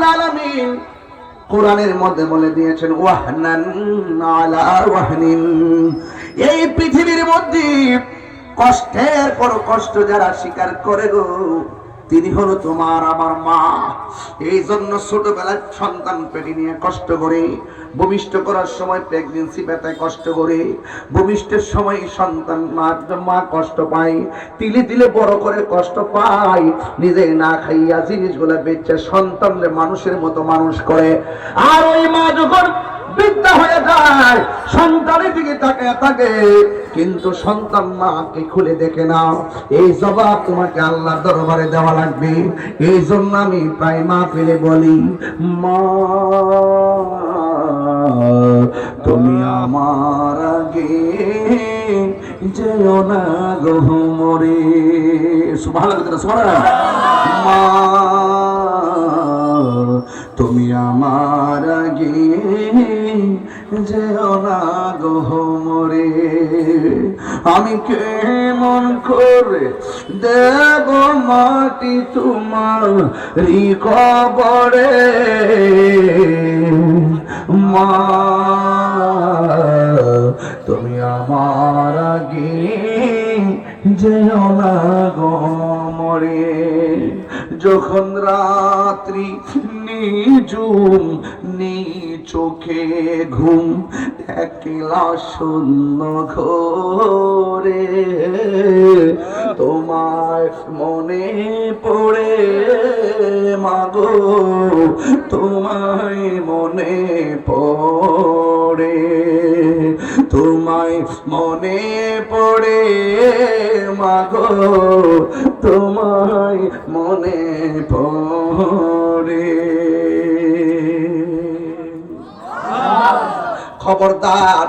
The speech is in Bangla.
রাব্বুল আলামিন কোরআনের মধ্যে বলে দিয়েছেন ওয়াহনান আলা ওয়াহনিন। এই পৃথিবীর মধ্যে কষ্টের পর কষ্ট যারা স্বীকার করে গো, তিনি হলো তোমার আমার মা। এই জন্য ছোটবেলায় সন্তান পেটে নিয়ে কষ্ট করে, ভূমিষ্ঠ করার সময় প্রেগন্যান্সি ব্যথায় কষ্ট করে, ভূমিষ্ঠের সময় সন্তান মা কষ্ট পায়, তিলে তিলে বড় করে কষ্ট পায়, নিজে না খাইয়া জিনিসগুলো বেচে সন্তানরে মানুষের মতো মানুষ করে। আর ওই মা যখন বৃদ্ধা হয়ে যায়, সন্তানের দিকে তাকিয়ে থাকে, কিন্তু সন্তান মাকে খুলে দেখে না। এই জবাব তোমাকে আল্লাহর দরবারে দেওয়া লাগবে। এই জন্য আমি প্রায় মা পেলে বলি, মা তুমি আমার আগে যেও না গো মরে। সুবহানাল্লাহ, সুবহানাল্লাহ। মা তুমি আমার আগে যেও না গো মরে। আমি কেমন করে দেব মাটি তোমার কবরে, মা তুমি আমার আগে যেও না গো মরে। যখন রাত্রি নিজুম নি চোখে ঘুম, একলা শূন্য ঘরে, তোমার মনে পড়ে মাগো, তোমায় মনে পড়ে, তোমায় মনে পড়ে মাগো, তোমায় মনে পড়ে। খবরদার